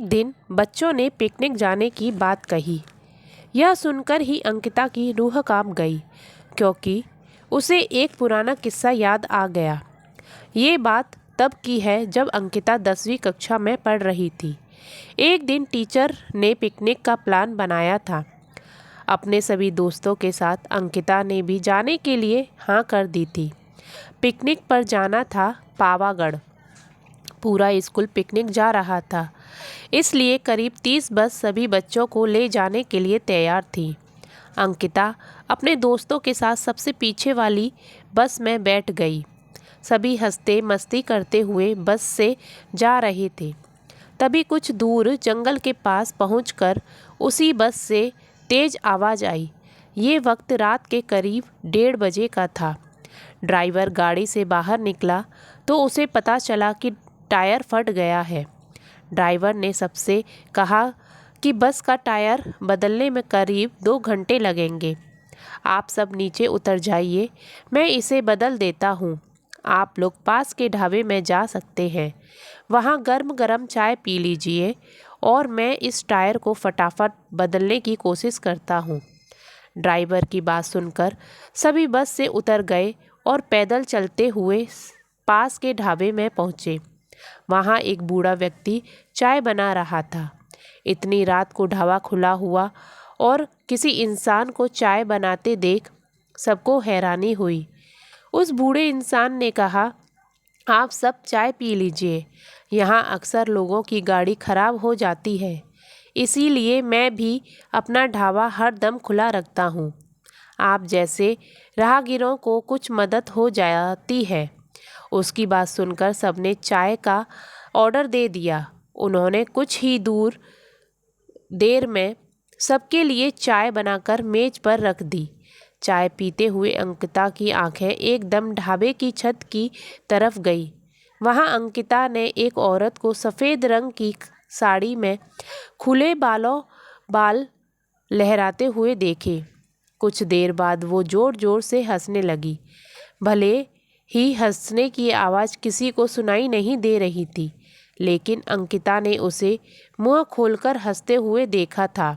एक दिन बच्चों ने पिकनिक जाने की बात कही। यह सुनकर ही अंकिता की रूह कांप गई, क्योंकि उसे एक पुराना किस्सा याद आ गया। ये बात तब की है जब अंकिता 10वीं कक्षा में पढ़ रही थी। एक दिन टीचर ने पिकनिक का प्लान बनाया था। अपने सभी दोस्तों के साथ अंकिता ने भी जाने के लिए हाँ कर दी थी। पिकनिक पर जाना था पावागढ़। पूरा स्कूल पिकनिक जा रहा था, इसलिए करीब 30 बस सभी बच्चों को ले जाने के लिए तैयार थी। अंकिता अपने दोस्तों के साथ सबसे पीछे वाली बस में बैठ गई। सभी हंसते मस्ती करते हुए बस से जा रहे थे। तभी कुछ दूर जंगल के पास पहुंचकर उसी बस से तेज आवाज़ आई। ये वक्त रात के करीब 1:30 बजे का था। ड्राइवर गाड़ी से बाहर निकला तो उसे पता चला कि टायर फट गया है। ड्राइवर ने सबसे कहा कि बस का टायर बदलने में करीब 2 घंटे लगेंगे। आप सब नीचे उतर जाइए, मैं इसे बदल देता हूँ। आप लोग पास के ढाबे में जा सकते हैं, वहाँ गर्म गर्म चाय पी लीजिए और मैं इस टायर को फटाफट बदलने की कोशिश करता हूँ। ड्राइवर की बात सुनकर सभी बस से उतर गए और पैदल चलते हुए पास के ढाबे में पहुँचे। वहाँ एक बूढ़ा व्यक्ति चाय बना रहा था। इतनी रात को ढाबा खुला हुआ और किसी इंसान को चाय बनाते देख सबको हैरानी हुई। उस बूढ़े इंसान ने कहा, आप सब चाय पी लीजिए, यहाँ अक्सर लोगों की गाड़ी खराब हो जाती है, इसीलिए मैं भी अपना ढाबा हर दम खुला रखता हूँ। आप जैसे राहगीरों को कुछ मदद हो जाती है। उसकी बात सुनकर सबने चाय का ऑर्डर दे दिया। उन्होंने कुछ ही देर में सबके लिए चाय बनाकर मेज पर रख दी। चाय पीते हुए अंकिता की आंखें एकदम ढाबे की छत की तरफ गई। वहां अंकिता ने एक औरत को सफ़ेद रंग की साड़ी में खुले बाल लहराते हुए देखे। कुछ देर बाद वो ज़ोर ज़ोर से हंसने लगी। भले ही हंसने की आवाज़ किसी को सुनाई नहीं दे रही थी, लेकिन अंकिता ने उसे मुंह खोलकर हंसते हुए देखा था।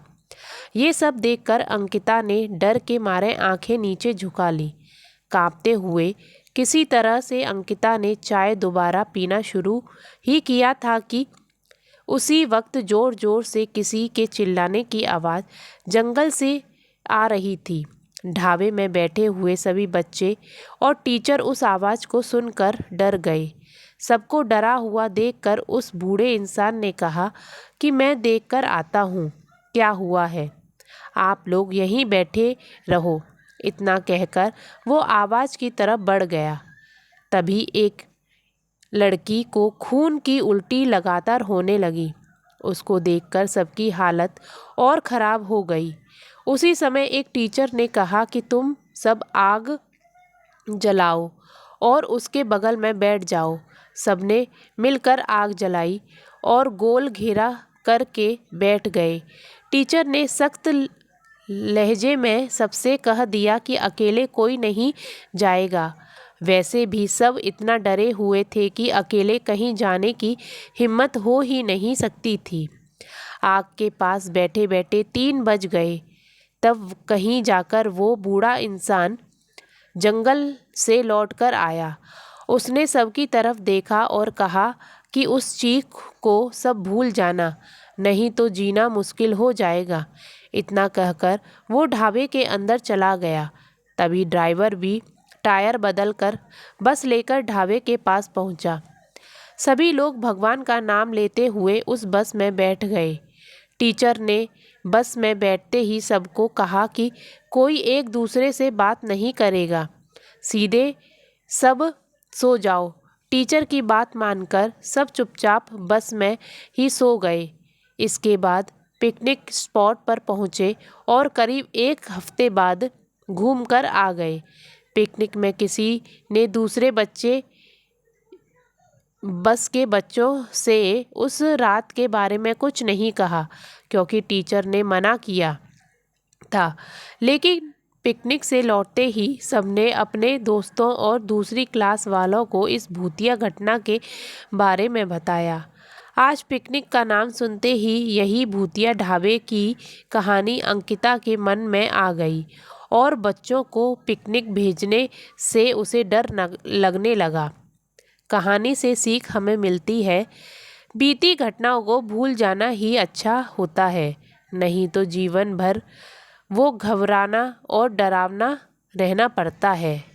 ये सब देखकर अंकिता ने डर के मारे आंखें नीचे झुका ली। कांपते हुए किसी तरह से अंकिता ने चाय दोबारा पीना शुरू ही किया था कि उसी वक्त ज़ोर ज़ोर से किसी के चिल्लाने की आवाज़ जंगल से आ रही थी। ढाबे में बैठे हुए सभी बच्चे और टीचर उस आवाज़ को सुनकर डर गए। सबको डरा हुआ देखकर उस बूढ़े इंसान ने कहा कि मैं देखकर आता हूँ क्या हुआ है, आप लोग यहीं बैठे रहो। इतना कहकर वो आवाज़ की तरफ बढ़ गया। तभी एक लड़की को खून की उल्टी लगातार होने लगी। उसको देखकर सबकी हालत और ख़राब हो गई। उसी समय एक टीचर ने कहा कि तुम सब आग जलाओ और उसके बगल में बैठ जाओ। सबने मिलकर आग जलाई और गोल घेरा करके बैठ गए। टीचर ने सख्त लहजे में सबसे कह दिया कि अकेले कोई नहीं जाएगा। वैसे भी सब इतना डरे हुए थे कि अकेले कहीं जाने की हिम्मत हो ही नहीं सकती थी। आग के पास बैठे बैठे 3 बज गए। तब कहीं जाकर वो बूढ़ा इंसान जंगल से लौटकर आया। उसने सबकी तरफ देखा और कहा कि उस चीख को सब भूल जाना, नहीं तो जीना मुश्किल हो जाएगा। इतना कहकर वो ढाबे के अंदर चला गया। तभी ड्राइवर भी टायर बदलकर बस लेकर ढाबे के पास पहुंचा। सभी लोग भगवान का नाम लेते हुए उस बस में बैठ गए। टीचर ने बस में बैठते ही सबको कहा कि कोई एक दूसरे से बात नहीं करेगा, सीधे सब सो जाओ। टीचर की बात मानकर सब चुपचाप बस में ही सो गए। इसके बाद पिकनिक स्पॉट पर पहुँचे और करीब 1 हफ्ते बाद घूमकर आ गए। पिकनिक में किसी ने दूसरे बस के बच्चों से उस रात के बारे में कुछ नहीं कहा, क्योंकि टीचर ने मना किया था। लेकिन पिकनिक से लौटते ही सबने अपने दोस्तों और दूसरी क्लास वालों को इस भूतिया घटना के बारे में बताया। आज पिकनिक का नाम सुनते ही यही भूतिया ढाबे की कहानी अंकिता के मन में आ गई और बच्चों को पिकनिक भेजने से उसे डर लगने लगा। कहानी से सीख हमें मिलती है, बीती घटनाओं को भूल जाना ही अच्छा होता है, नहीं तो जीवन भर वो घबराना और डरावना रहना पड़ता है।